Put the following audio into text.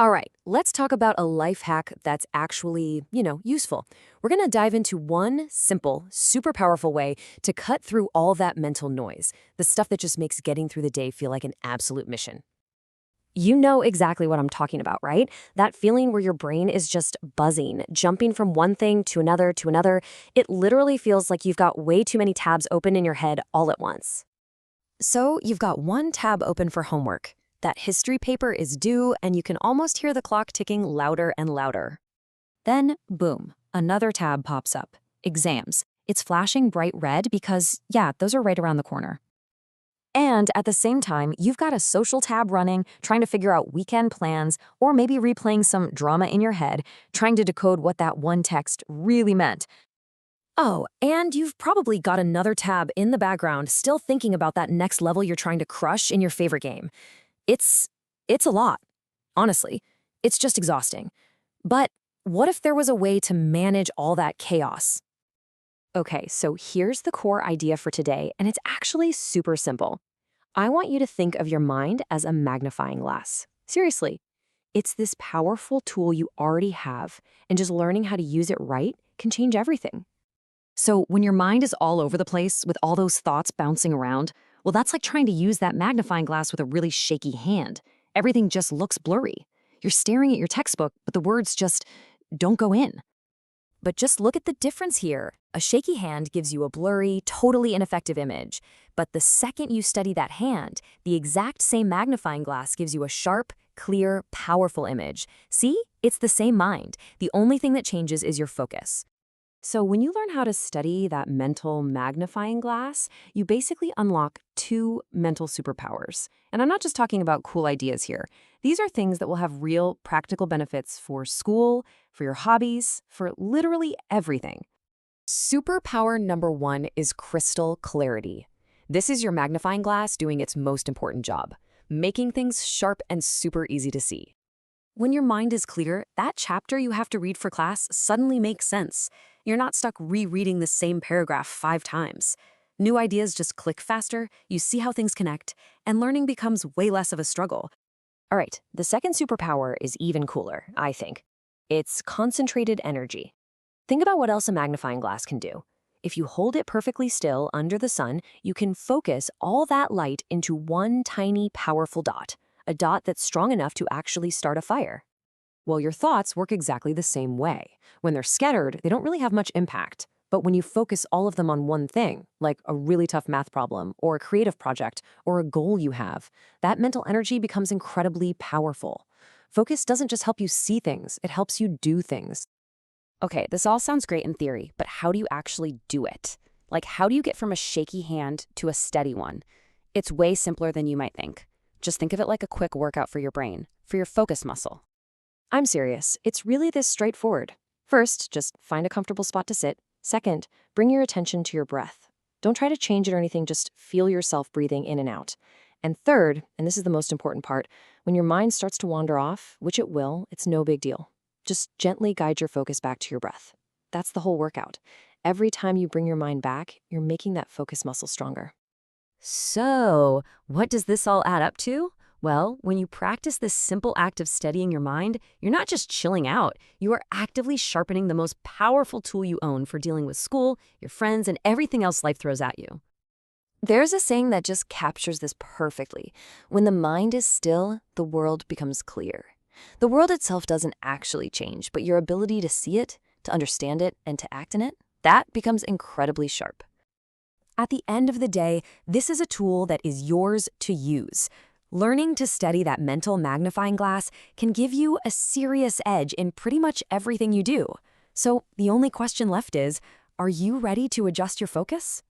All right, let's talk about a life hack that's actually, useful. We're going to dive into one simple, super powerful way to cut through all that mental noise, the stuff that just makes getting through the day feel like an absolute mission. You know exactly what I'm talking about, right? That feeling where your brain is just buzzing, jumping from one thing to another to another. It literally feels like you've got way too many tabs open in your head all at once. So you've got one tab open for homework. That history paper is due, and you can almost hear the clock ticking louder and louder. Then, boom, another tab pops up. Exams. It's flashing bright red because, yeah, those are right around the corner. And at the same time, you've got a social tab running, trying to figure out weekend plans, or maybe replaying some drama in your head, trying to decode what that one text really meant. Oh, and you've probably got another tab in the background still thinking about that next level you're trying to crush in your favorite game. It's it's a lot. Honestly, it's just exhausting. But what if there was a way to manage all that chaos? Okay, so here's the core idea for today, and it's actually super simple. I want you to think of your mind as a magnifying glass. Seriously, it's this powerful tool you already have, and just learning how to use it right can change everything. So when your mind is all over the place with all those thoughts bouncing around, well, that's like trying to use that magnifying glass with a really shaky hand. Everything just looks blurry. You're staring at your textbook, but the words just don't go in. But just look at the difference here. A shaky hand gives you a blurry, totally ineffective image. But the second you study that hand, the exact same magnifying glass gives you a sharp, clear, powerful image. See? It's the same mind. The only thing that changes is your focus. So when you learn how to study that mental magnifying glass, you basically unlock two mental superpowers. And I'm not just talking about cool ideas here. These are things that will have real practical benefits for school, for your hobbies, for literally everything. Superpower number one is crystal clarity. This is your magnifying glass doing its most important job, making things sharp and super easy to see. When your mind is clear, that chapter you have to read for class suddenly makes sense. You're not stuck rereading the same paragraph 5 times. New ideas just click faster, you see how things connect, and learning becomes way less of a struggle. All right, the second superpower is even cooler, I think. It's concentrated energy. Think about what else a magnifying glass can do. If you hold it perfectly still under the sun, you can focus all that light into one tiny, powerful dot, a dot that's strong enough to actually start a fire. Well, your thoughts work exactly the same way. When they're scattered, they don't really have much impact. But when you focus all of them on one thing, like a really tough math problem, or a creative project, or a goal you have, that mental energy becomes incredibly powerful. Focus doesn't just help you see things, it helps you do things. Okay, this all sounds great in theory, but how do you actually do it? Like, how do you get from a shaky hand to a steady one? It's way simpler than you might think. Just think of it like a quick workout for your brain, for your focus muscle. I'm serious. It's really this straightforward. First, just find a comfortable spot to sit. Second, bring your attention to your breath. Don't try to change it or anything, just feel yourself breathing in and out. And third, and this is the most important part, when your mind starts to wander off, which it will, it's no big deal. Just gently guide your focus back to your breath. That's the whole workout. Every time you bring your mind back, you're making that focus muscle stronger. So, what does this all add up to? Well, when you practice this simple act of steadying your mind, you're not just chilling out, you are actively sharpening the most powerful tool you own for dealing with school, your friends, and everything else life throws at you. There's a saying that just captures this perfectly. When the mind is still, the world becomes clear. The world itself doesn't actually change, but your ability to see it, to understand it, and to act in it, that becomes incredibly sharp. At the end of the day, this is a tool that is yours to use. Learning to steady that mental magnifying glass can give you a serious edge in pretty much everything you do. So the only question left is, are you ready to adjust your focus?